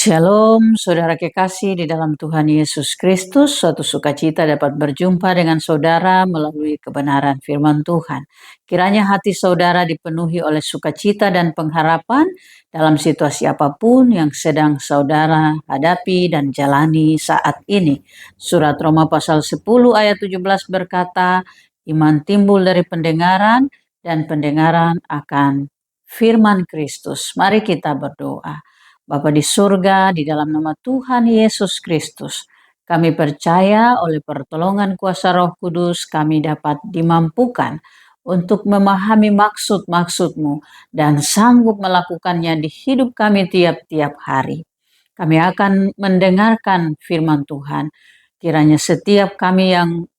Shalom, saudara kekasih di dalam Tuhan Yesus Kristus. Suatu sukacita dapat berjumpa dengan saudara melalui kebenaran firman Tuhan. Kiranya hati saudara dipenuhi oleh sukacita dan pengharapan dalam situasi apapun yang sedang saudara hadapi dan jalani saat ini. Surat Roma pasal 10 ayat 17 berkata, iman timbul dari pendengaran dan pendengaran akan firman Kristus. Mari kita berdoa. Bapa di surga, di dalam nama Tuhan Yesus Kristus, kami percaya oleh pertolongan kuasa Roh Kudus kami dapat dimampukan untuk memahami maksud-maksud-Mu dan sanggup melakukannya di hidup kami tiap-tiap hari. Kami akan mendengarkan firman Tuhan. Kiranya setiap kami yang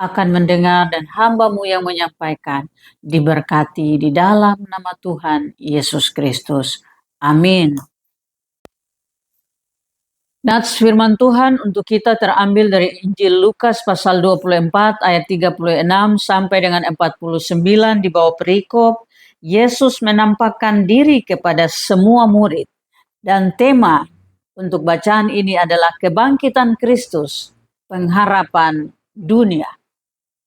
akan mendengar dan hamba-Mu yang menyampaikan diberkati di dalam nama Tuhan Yesus Kristus. Amin. Nats firman Tuhan untuk kita terambil dari Injil Lukas pasal 24 ayat 36 sampai dengan 49 di bawah perikop. Yesus menampakkan diri kepada semua murid. Dan tema untuk bacaan ini adalah kebangkitan Kristus, pengharapan dunia.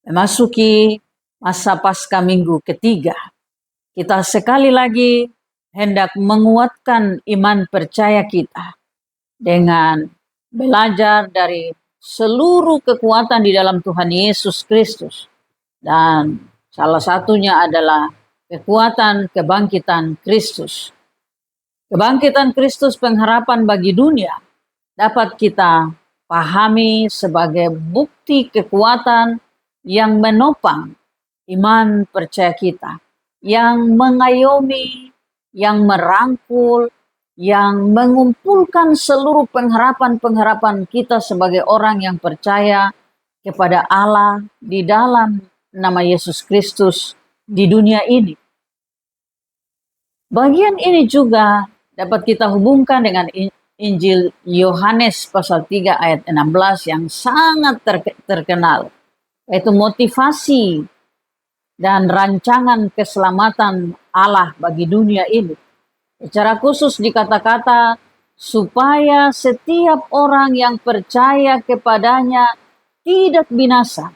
Memasuki masa Paskah minggu ketiga, kita sekali lagi hendak menguatkan iman percaya kita dengan belajar dari seluruh kekuatan di dalam Tuhan Yesus Kristus. Dan salah satunya adalah kekuatan kebangkitan Kristus. Kebangkitan Kristus pengharapan bagi dunia dapat kita pahami sebagai bukti kekuatan yang menopang iman percaya kita, yang mengayomi, yang merangkul, yang mengumpulkan seluruh pengharapan-pengharapan kita sebagai orang yang percaya kepada Allah di dalam nama Yesus Kristus di dunia ini. Bagian ini juga dapat kita hubungkan dengan Injil Yohanes pasal 3 ayat 16 yang sangat terkenal, yaitu motivasi dan rancangan keselamatan Allah bagi dunia ini. Secara khusus dikata-kata supaya setiap orang yang percaya kepadanya tidak binasa,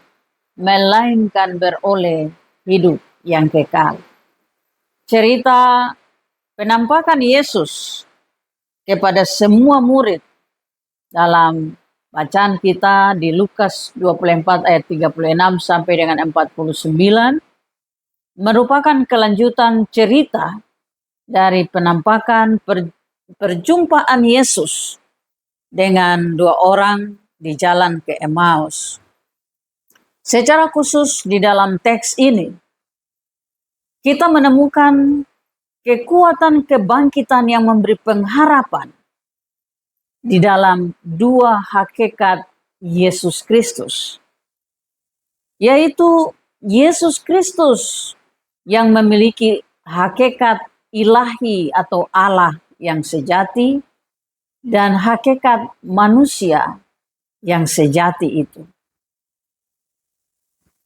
melainkan beroleh hidup yang kekal. Cerita penampakan Yesus kepada semua murid dalam bacaan kita di Lukas 24 ayat 36 sampai dengan 49 merupakan kelanjutan cerita dari penampakan perjumpaan Yesus dengan dua orang di jalan ke Emmaus. Secara khusus di dalam teks ini, kita menemukan kekuatan kebangkitan yang memberi pengharapan di dalam dua hakikat Yesus Kristus, yaitu Yesus Kristus yang memiliki hakikat ilahi atau Allah yang sejati dan hakikat manusia yang sejati itu.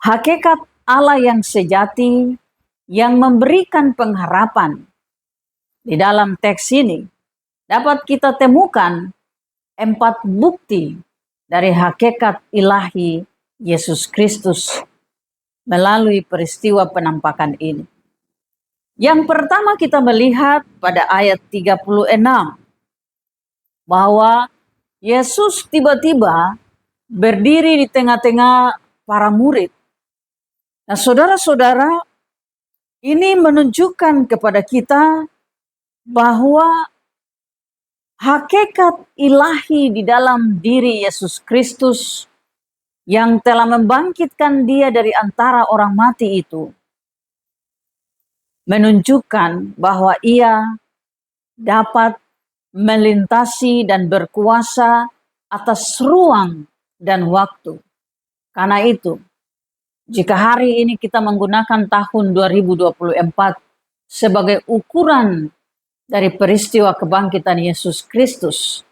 Hakikat Allah yang sejati yang memberikan pengharapan di dalam teks ini dapat kita temukan 4 bukti dari hakikat ilahi Yesus Kristus melalui peristiwa penampakan ini. Yang pertama kita melihat pada ayat 36 bahwa Yesus tiba-tiba berdiri di tengah-tengah para murid. Nah, saudara-saudara, ini menunjukkan kepada kita bahwa hakikat ilahi di dalam diri Yesus Kristus yang telah membangkitkan dia dari antara orang mati itu menunjukkan bahwa ia dapat melintasi dan berkuasa atas ruang dan waktu. Karena itu, jika hari ini kita menggunakan tahun 2024 sebagai ukuran dari peristiwa kebangkitan Yesus Kristus,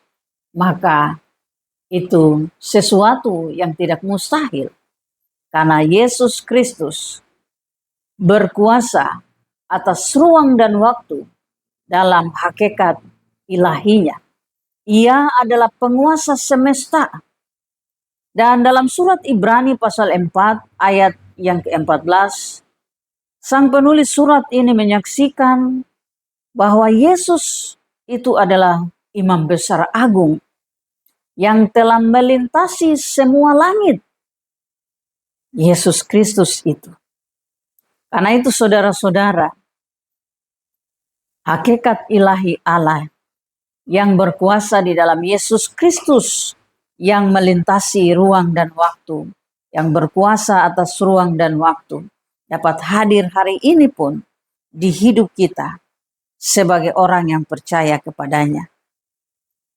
maka itu sesuatu yang tidak mustahil. Karena Yesus Kristus berkuasa atas ruang dan waktu dalam hakikat ilahinya. Ia adalah penguasa semesta. Dan dalam surat Ibrani pasal 4 ayat yang ke-14, sang penulis surat ini menyaksikan bahwa Yesus itu adalah imam besar agung yang telah melintasi semua langit. Yesus Kristus itu. Karena itu saudara-saudara, hakikat ilahi Allah yang berkuasa di dalam Yesus Kristus yang melintasi ruang dan waktu, yang berkuasa atas ruang dan waktu, dapat hadir hari ini pun di hidup kita sebagai orang yang percaya kepadanya.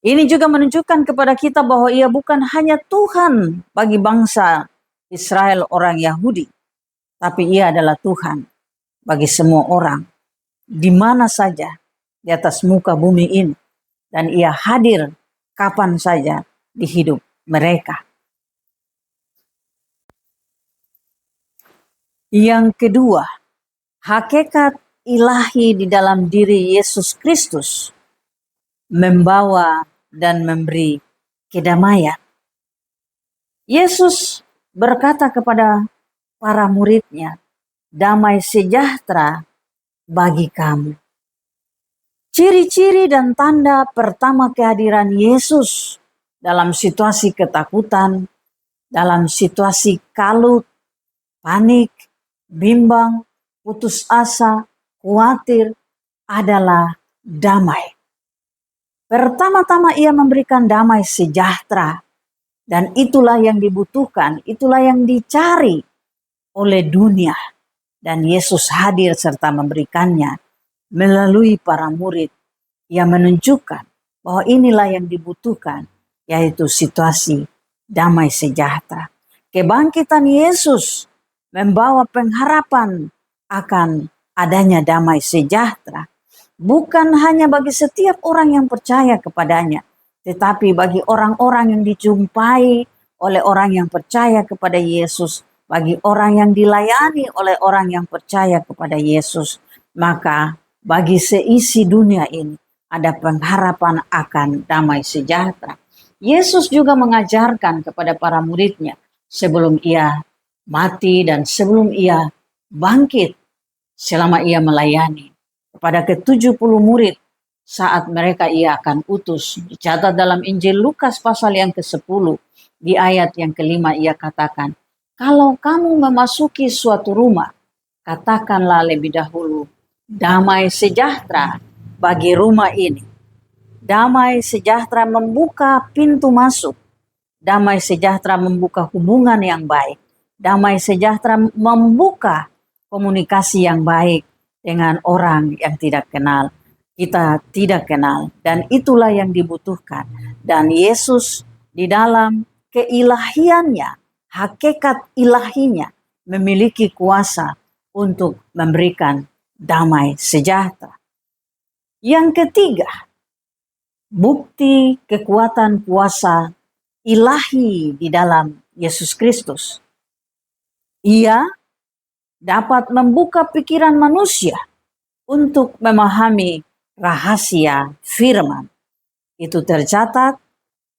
Ini juga menunjukkan kepada kita bahwa ia bukan hanya Tuhan bagi bangsa Israel orang Yahudi, tapi ia adalah Tuhan bagi semua orang di mana saja di atas muka bumi ini. Dan ia hadir kapan saja di hidup mereka. Yang kedua, hakikat ilahi di dalam diri Yesus Kristus membawa dan memberi kedamaian. Yesus berkata kepada para muridnya, damai sejahtera bagi kamu. Ciri-ciri dan tanda pertama kehadiran Yesus dalam situasi ketakutan, dalam situasi kalut, panik, bimbang, putus asa, khawatir adalah damai. Pertama-tama ia memberikan damai sejahtera, dan itulah yang dibutuhkan, itulah yang dicari oleh dunia. Dan Yesus hadir serta memberikannya melalui para murid yang menunjukkan bahwa inilah yang dibutuhkan, yaitu situasi damai sejahtera. Kebangkitan Yesus membawa pengharapan akan adanya damai sejahtera. Bukan hanya bagi setiap orang yang percaya kepadanya, tetapi bagi orang-orang yang dijumpai oleh orang yang percaya kepada Yesus, bagi orang yang dilayani oleh orang yang percaya kepada Yesus, maka bagi seisi dunia ini ada pengharapan akan damai sejahtera. Yesus juga mengajarkan kepada para muridnya sebelum ia mati dan sebelum ia bangkit, selama ia melayani kepada ke-70 murid saat mereka ia akan utus. Dicatat dalam Injil Lukas pasal yang ke-10 di ayat yang ke-5 ia katakan, kalau kamu memasuki suatu rumah, katakanlah lebih dahulu, damai sejahtera bagi rumah ini. Damai sejahtera membuka pintu masuk. Damai sejahtera membuka hubungan yang baik. Damai sejahtera membuka komunikasi yang baik dengan orang yang tidak kenal. Kita tidak kenal. Dan itulah yang dibutuhkan. Dan Yesus di dalam keilahiannya, hakikat ilahinya, memiliki kuasa untuk memberikan damai sejahtera. Yang ketiga, bukti kekuatan kuasa ilahi di dalam Yesus Kristus. Ia dapat membuka pikiran manusia untuk memahami rahasia firman. Itu tercatat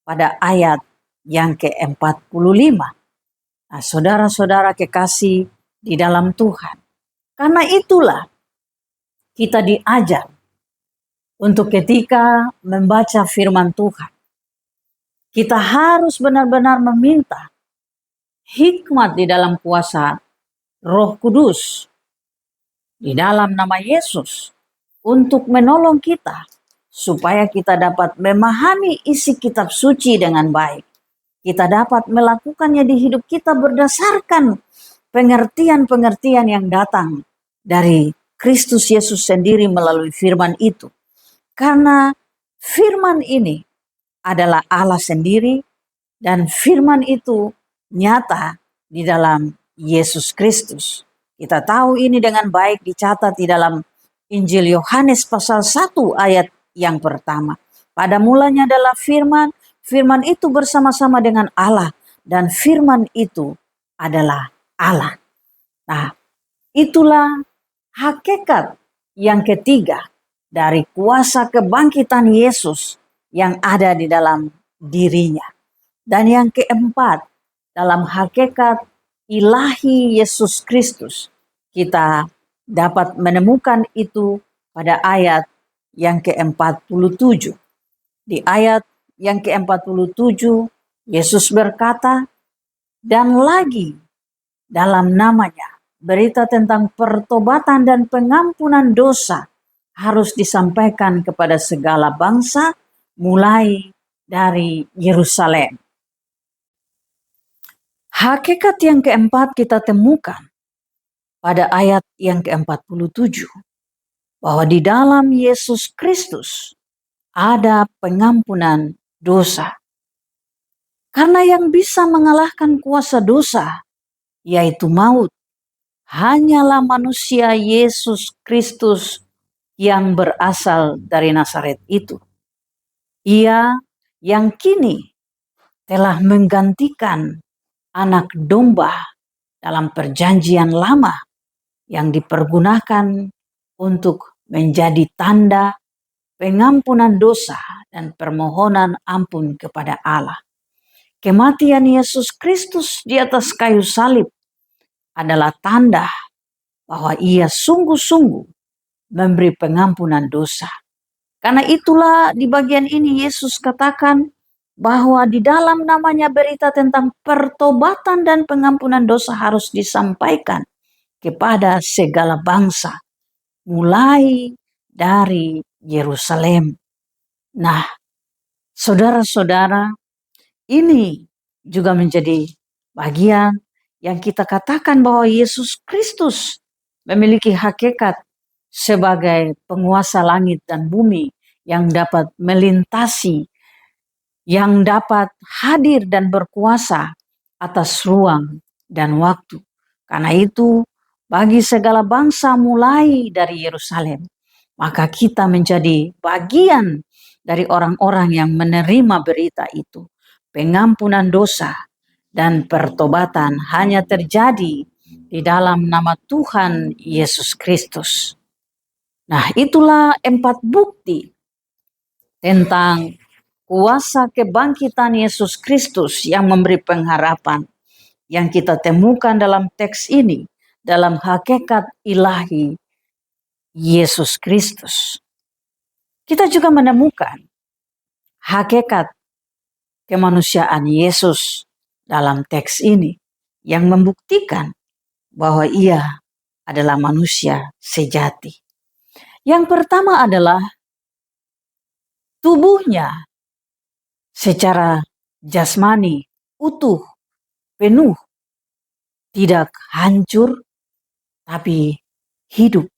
pada ayat yang ke-45. Nah, saudara-saudara kekasih di dalam Tuhan, karena itulah kita diajar untuk ketika membaca firman Tuhan, kita harus benar-benar meminta hikmat di dalam kuasa Roh Kudus di dalam nama Yesus untuk menolong kita supaya kita dapat memahami isi kitab suci dengan baik. Kita dapat melakukannya di hidup kita berdasarkan pengertian-pengertian yang datang dari Kristus Yesus sendiri melalui firman itu. Karena firman ini adalah Allah sendiri dan firman itu nyata di dalam Yesus Kristus. Kita tahu ini dengan baik dicatat di dalam Injil Yohanes pasal 1 ayat yang pertama. Pada mulanya adalah firman, firman itu bersama-sama dengan Allah dan firman itu adalah Allah. Nah, itulah hakikat yang ketiga dari kuasa kebangkitan Yesus yang ada di dalam dirinya. Dan yang keempat, dalam hakikat ilahi Yesus Kristus, kita dapat menemukan itu pada ayat yang ke-47. Di ayat yang ke-47, Yesus berkata, dan lagi dalam namanya, berita tentang pertobatan dan pengampunan dosa harus disampaikan kepada segala bangsa, mulai dari Yerusalem. Hakikat yang keempat kita temukan pada ayat yang ke-47, bahwa di dalam Yesus Kristus ada pengampunan dosa. Karena yang bisa mengalahkan kuasa dosa, yaitu maut, hanyalah manusia Yesus Kristus yang berasal dari Nazaret itu. Ia yang kini telah menggantikan anak domba dalam perjanjian lama yang dipergunakan untuk menjadi tanda pengampunan dosa dan permohonan ampun kepada Allah. Kematian Yesus Kristus di atas kayu salib adalah tanda bahwa ia sungguh-sungguh memberi pengampunan dosa. Karena itulah di bagian ini Yesus katakan bahwa di dalam namanya berita tentang pertobatan dan pengampunan dosa harus disampaikan kepada segala bangsa, mulai dari Yerusalem. Nah, saudara-saudara, ini juga menjadi bagian yang kita katakan bahwa Yesus Kristus memiliki hakikat sebagai penguasa langit dan bumi yang dapat melintasi, yang dapat hadir dan berkuasa atas ruang dan waktu. Karena itu, bagi segala bangsa mulai dari Yerusalem, maka kita menjadi bagian dari orang-orang yang menerima berita itu. Pengampunan dosa dan pertobatan hanya terjadi di dalam nama Tuhan Yesus Kristus. Nah, itulah 4 bukti tentang kuasa kebangkitan Yesus Kristus yang memberi pengharapan yang kita temukan dalam teks ini, dalam hakikat ilahi Yesus Kristus. Kita juga menemukan hakikat kemanusiaan Yesus dalam teks ini yang membuktikan bahwa ia adalah manusia sejati. Yang pertama adalah tubuhnya secara jasmani utuh, penuh, tidak hancur, tapi hidup,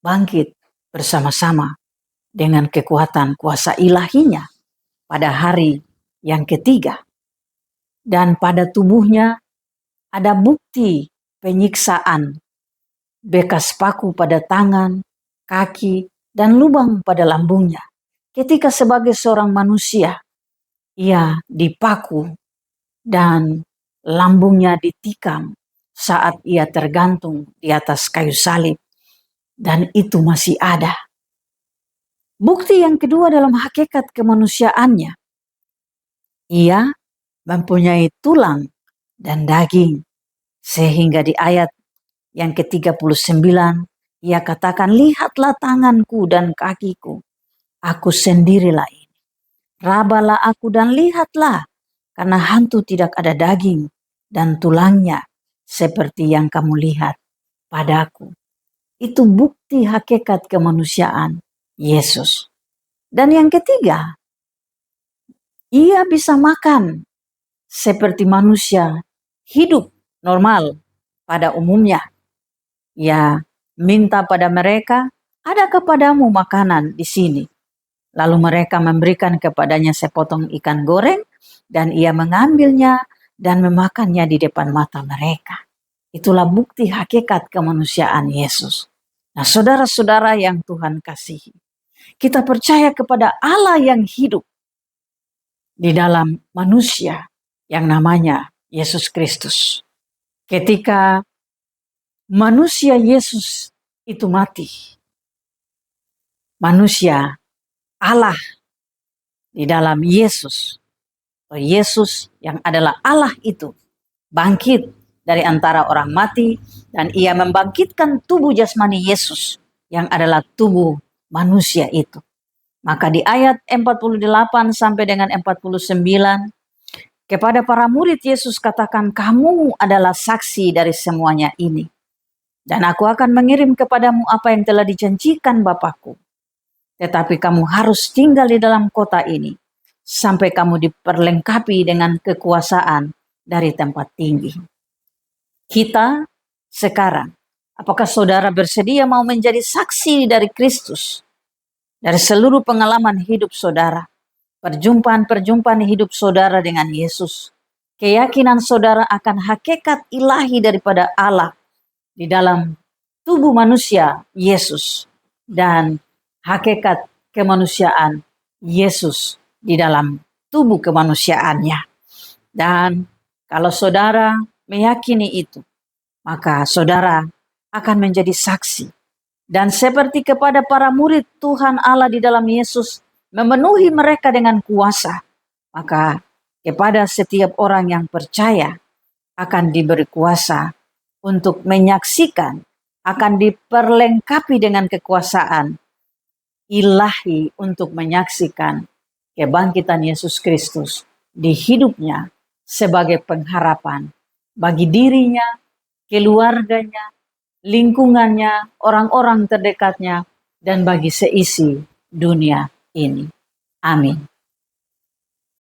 bangkit bersama-sama dengan kekuatan kuasa ilahinya pada hari yang ketiga. Dan pada tubuhnya ada bukti penyiksaan, bekas paku pada tangan, kaki, dan lubang pada lambungnya. Ketika sebagai seorang manusia, ia dipaku dan lambungnya ditikam saat ia tergantung di atas kayu salib. Dan itu masih ada. Bukti yang kedua dalam hakikat kemanusiaannya, ia mempunyai tulang dan daging. Sehingga di ayat yang ke-39, ia katakan, lihatlah tanganku dan kakiku, aku sendirilah ini. Rabalah aku dan lihatlah, karena hantu tidak ada daging dan tulangnya seperti yang kamu lihat padaku. Itu bukti hakikat kemanusiaan Yesus. Dan yang ketiga, ia bisa makan seperti manusia hidup normal pada umumnya. Ia minta pada mereka, ada kepadamu makanan di sini. Lalu mereka memberikan kepadanya sepotong ikan goreng dan ia mengambilnya dan memakannya di depan mata mereka. Itulah bukti hakikat kemanusiaan Yesus. Nah, saudara-saudara yang Tuhan kasihi, kita percaya kepada Allah yang hidup di dalam manusia yang namanya Yesus Kristus. Ketika manusia Yesus itu mati, manusia Allah di dalam Yesus. Yesus yang adalah Allah itu bangkit dari antara orang mati dan ia membangkitkan tubuh jasmani Yesus yang adalah tubuh manusia itu. Maka di ayat 48 sampai dengan 49 kepada para murid Yesus katakan, kamu adalah saksi dari semuanya ini. Dan aku akan mengirim kepadamu apa yang telah dijanjikan Bapakku. Tetapi kamu harus tinggal di dalam kota ini sampai kamu diperlengkapi dengan kekuasaan dari tempat tinggi. Kita sekarang, apakah saudara bersedia mau menjadi saksi dari Kristus? Dari seluruh pengalaman hidup saudara, perjumpaan-perjumpaan hidup saudara dengan Yesus, keyakinan saudara akan hakikat ilahi daripada Allah di dalam tubuh manusia Yesus, dan hakikat kemanusiaan Yesus di dalam tubuh kemanusiaannya. Dan kalau saudara meyakini itu, maka saudara akan menjadi saksi. Dan seperti kepada para murid Tuhan Allah di dalam Yesus memenuhi mereka dengan kuasa, maka kepada setiap orang yang percaya akan diberi kuasa untuk menyaksikan, akan diperlengkapi dengan kekuasaan ilahi untuk menyaksikan kebangkitan Yesus Kristus di hidupnya sebagai pengharapan bagi dirinya, keluarganya, lingkungannya, orang-orang terdekatnya, dan bagi seisi dunia ini. Amin.